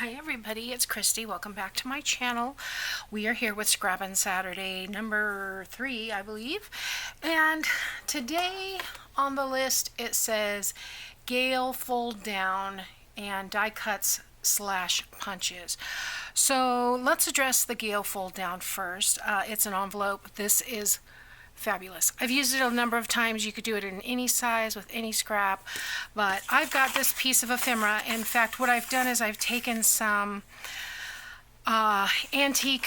Hi everybody, it's Kristi. Welcome back to my channel. We are here with Scrappin Saturday number 3, I believe. And today on the list it says Gale fold down and die cuts / punches. So let's address the Gale fold down first. It's an envelope. This is fabulous. I've used it a number of times. You could do it in any size with any scrap, but I've got this piece of ephemera. In fact, what I've done is I've taken some antique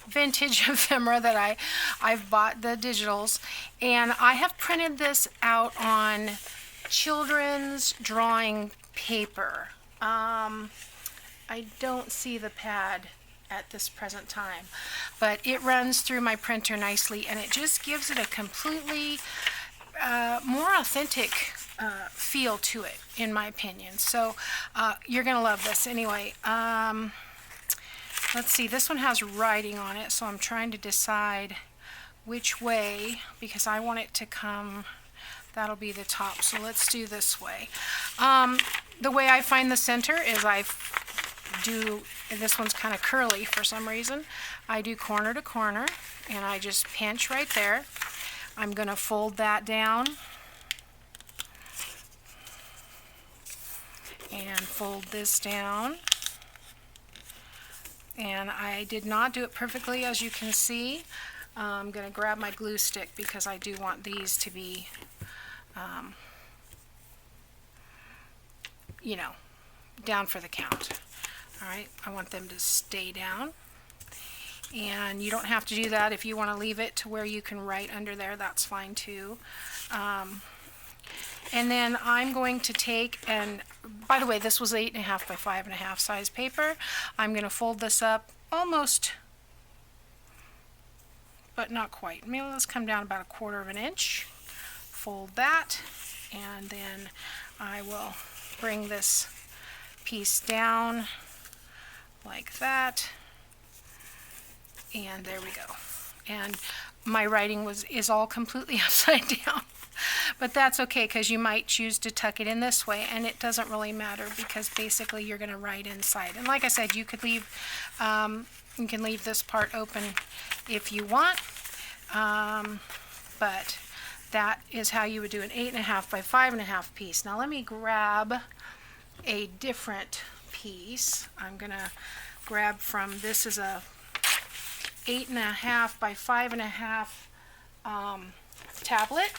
vintage ephemera that I've bought the digitals, and I have printed this out on children's drawing paper. I don't see the pad at this present time, but it runs through my printer nicely, and it just gives it a completely more authentic feel to it, in my opinion. So you're gonna love this. Anyway, let's see, this one has writing on it, so I'm trying to decide which way, because I want it to come, that'll be the top. So let's do this way. The way I find the center is this one's kind of curly for some reason. I do corner to corner, and I just pinch right there. I'm going to fold that down and fold this down. And I did not do it perfectly, as you can see. I'm going to grab my glue stick because I do want these to be, down for the count. Alright, I want them to stay down, and you don't have to do that. If you want to leave it to where you can write under there, that's fine too. And then I'm going to take, and by the way, this was 8.5 by 5.5 size paper. I'm going to fold this up almost, but not quite. Maybe let's come down about 1/4 inch. Fold that, and then I will bring this piece down like that, and there we go. And my writing is all completely upside down, but that's okay, because you might choose to tuck it in this way, and it doesn't really matter, because basically you're going to write inside. And like I said, you could leave this part open if you want, but that is how you would do an 8.5 by 5.5 piece. Now let me grab a different piece. I'm gonna grab from, this is a 8.5 by 5.5 tablet.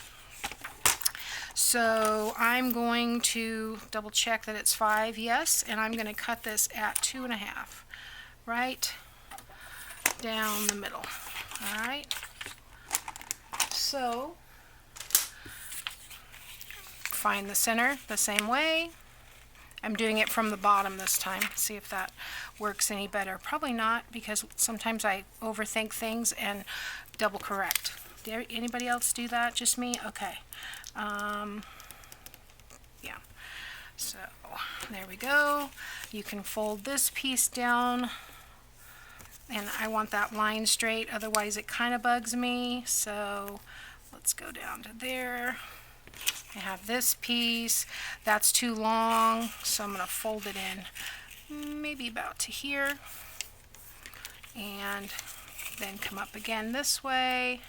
So I'm going to double check that it's 5, yes, and I'm going to cut this at 2.5, right down the middle. All right. So find the center the same way. I'm doing it from the bottom this time. See if that works any better. Probably not, because sometimes I overthink things and double correct. Did anybody else do that? Just me? Okay. Yeah. So there we go. You can fold this piece down, and I want that line straight, otherwise it kind of bugs me. So let's go down to there. I have this piece that's too long, so I'm going to fold it in maybe about to here, and then come up again this way.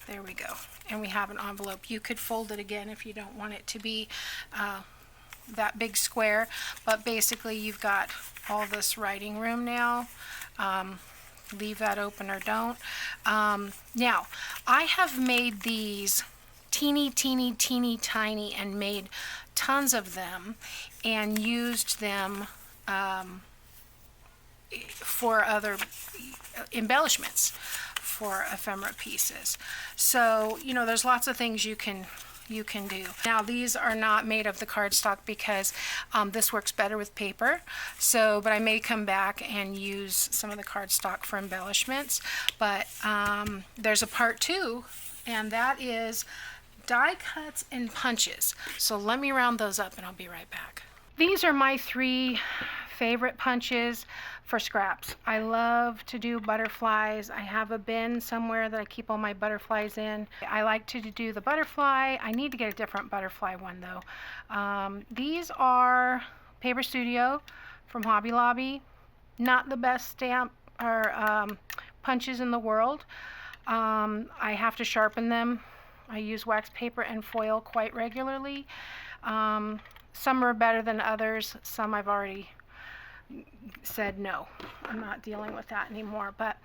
There we go, and we have an envelope. You could fold it again if you don't want it to be that big square, but basically you've got all this writing room now. Leave that open or don't. Now, I have made these teeny tiny and made tons of them and used them for other embellishments for ephemera pieces. So, there's lots of things you can do. Now, these are not made of the cardstock, because this works better with paper. So, but I may come back and use some of the cardstock for embellishments. But there's a part 2, and that is die cuts and punches. So let me round those up, and I'll be right back. These are my 3 favorite punches for scraps. I love to do butterflies. I have a bin somewhere that I keep all my butterflies in. I like to do the butterfly. I need to get a different butterfly one though. These are Paper Studio from Hobby Lobby. Not the best stamp or punches in the world. I have to sharpen them. I use wax paper and foil quite regularly. Some are better than others. Some I've already said no, I'm not dealing with that anymore. But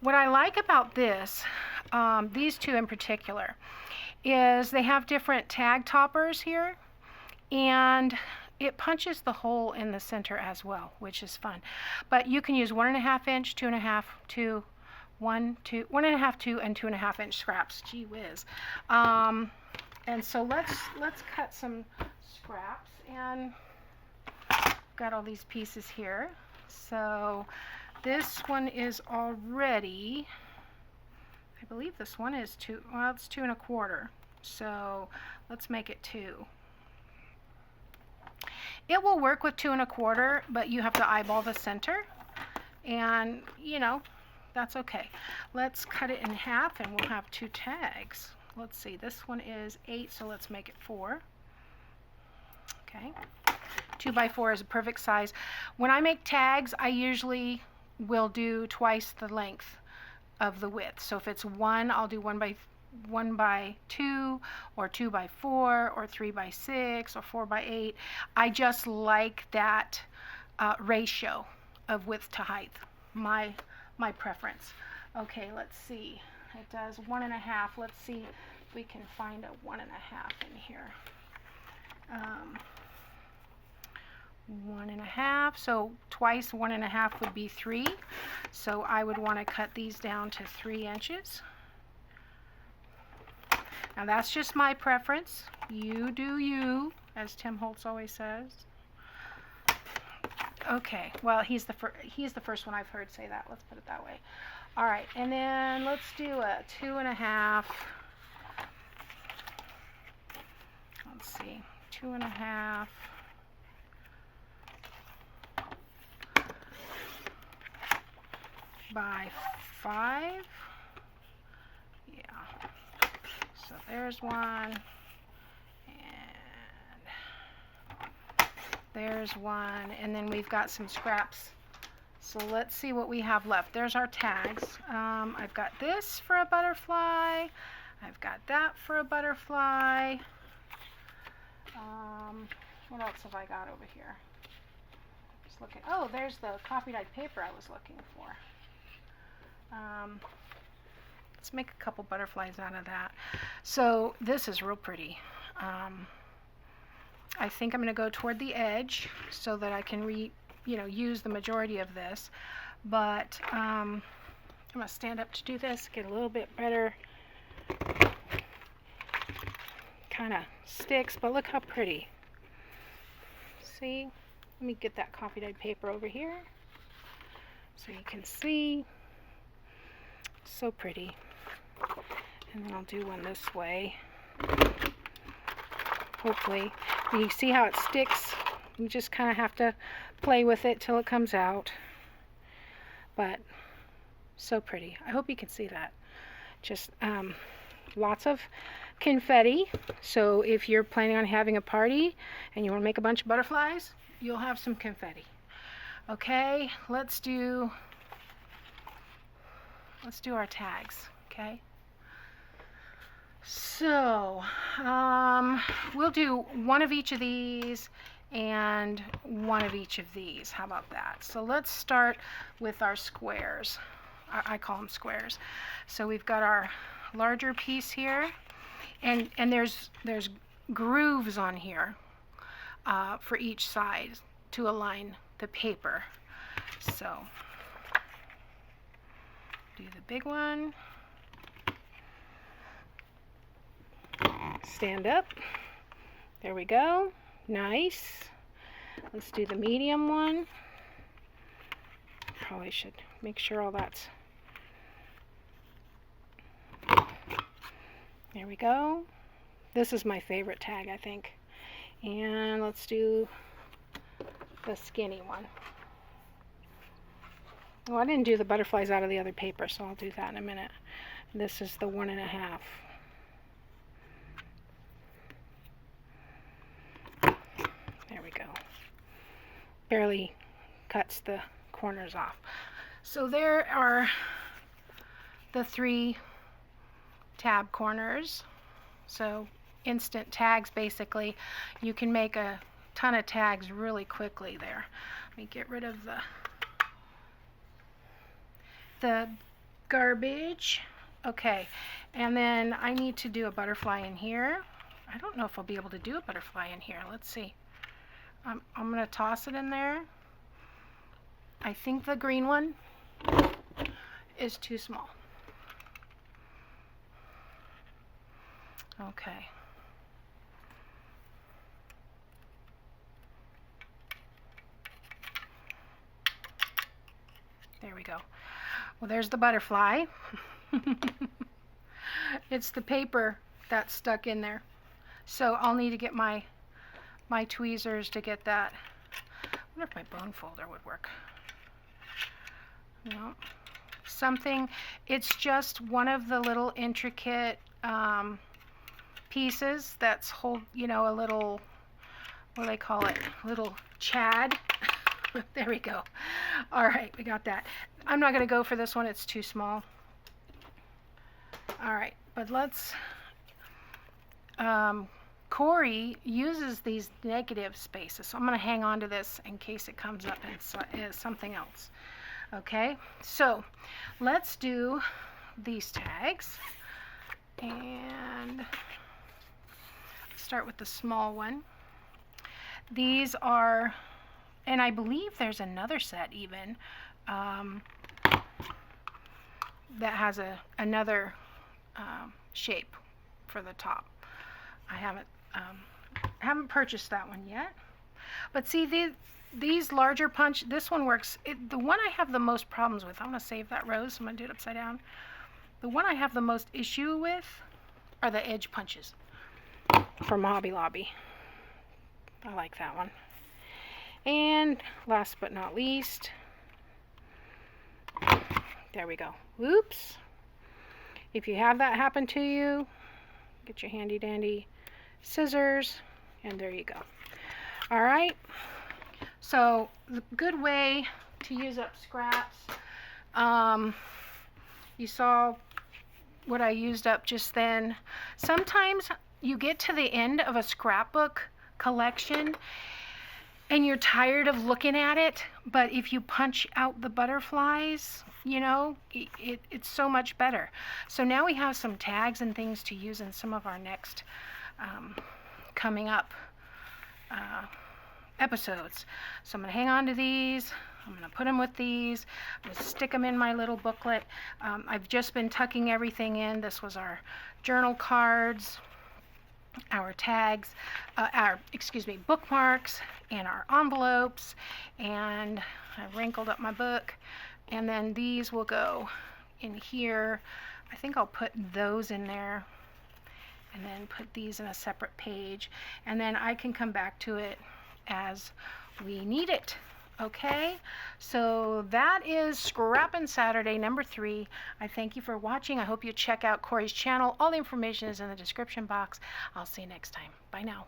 what I like about this, these 2 in particular, is they have different tag toppers here, and it punches the hole in the center as well, which is fun. But you can use 1.5 inch, 2.5, 2, 1, 2, 1.5, 2, and 2.5 inch scraps. Gee whiz. And so let's cut some scraps, and got all these pieces here. So this one is already, I believe this one is 2, well, it's 2 1/4. So let's make it 2. It will work with 2 1/4, but you have to eyeball the center, and you know, that's okay. Let's cut it in half and we'll have 2 tags. Let's see, this one is 8, so let's make it 4. Okay. 2 by 4 is a perfect size. When I make tags, I usually will do twice the length of the width. So if it's 1, I'll do 1 by 2, or 2 by 4, or 3 by 6, or 4 by 8. I just like that ratio of width to height. My preference. Okay, let's see. It does 1.5. Let's see if we can find a 1.5 in here. 1.5, so twice 1.5 would be 3. So I would want to cut these down to 3 inches. Now that's just my preference. You do you, as Tim Holtz always says. Okay, well he's the first one I've heard say that. Let's put it that way. All right, and then let's do a 2.5. Let's see, 2.5. By 5. Yeah. So there's one, and there's one, and then we've got some scraps. So let's see what we have left. There's our tags. I've got this for a butterfly. I've got that for a butterfly. What else have I got over here? Just looking. Oh, there's the coffee dyed paper I was looking for. Let's make a couple butterflies out of that. So this is real pretty. I think I'm going to go toward the edge so that I can use the majority of this. But I'm going to stand up to do this, get a little bit better. Kind of sticks, but look how pretty. See? Let me get that coffee dyed paper over here so you can see. So pretty. And then I'll do one this way. Hopefully. You see how it sticks? You just kind of have to play with it till it comes out. But so pretty. I hope you can see that. Just lots of confetti. So if you're planning on having a party and you want to make a bunch of butterflies, you'll have some confetti. Okay, let's do our tags. Okay. So we'll do one of each of these and one of each of these. How about that? So let's start with our squares. I call them squares. So we've got our larger piece here, and there's grooves on here for each side to align the paper. So do the big one. Stand up. There we go. Nice. Let's do the medium one. Probably should make sure all that's... There we go. This is my favorite tag, I think. And let's do the skinny one. Well, I didn't do the butterflies out of the other paper, so I'll do that in a minute. This is the 1.5. There we go. Barely cuts the corners off. So there are the 3 tab corners. So instant tags, basically. You can make a ton of tags really quickly there. Let me get rid of the garbage. Okay, and then I need to do a butterfly in here. I don't know if I'll be able to do a butterfly in here. Let's see. I'm going to toss it in there. I think the green one is too small. Okay. There we go. Well, there's the butterfly. It's the paper that's stuck in there. So I'll need to get my tweezers to get that. I wonder if my bone folder would work. No. Something, it's just one of the little intricate pieces that's hold, you know, a little, what do they call it? A little chad. There we go. All right, we got that. I'm not going to go for this one. It's too small. All right, but let's... Corey uses these negative spaces, so I'm going to hang on to this in case it comes up as something else. Okay, so let's do these tags. And start with the small one. These are... And I believe there's another set even that has another shape for the top. I haven't purchased that one yet. But see, these larger punch, this one works. The one I have the most problems with, I'm going to save that rose, I'm going to do it upside down. The one I have the most issue with are the edge punches from Hobby Lobby. I like that one. And last but not least, there we go. Whoops. If you have that happen to you, get your handy dandy scissors, and there you go. All right. So the good way to use up scraps, you saw what I used up just then. Sometimes you get to the end of a scrapbook collection and you're tired of looking at it, but if you punch out the butterflies, you know, it's so much better. So now we have some tags and things to use in some of our next coming up episodes. So I'm going to hang on to these. I'm going to put them with these. I'm going to stick them in my little booklet. I've just been tucking everything in. This was our journal cards, our tags, bookmarks, and our envelopes, and I wrinkled up my book, and then these will go in here. I think I'll put those in there and then put these in a separate page, and then I can come back to it as we need it. Okay, so that is Scrappin' Saturday number 3. I thank you for watching. I hope you check out Corey's channel. All the information is in the description box. I'll see you next time. Bye now.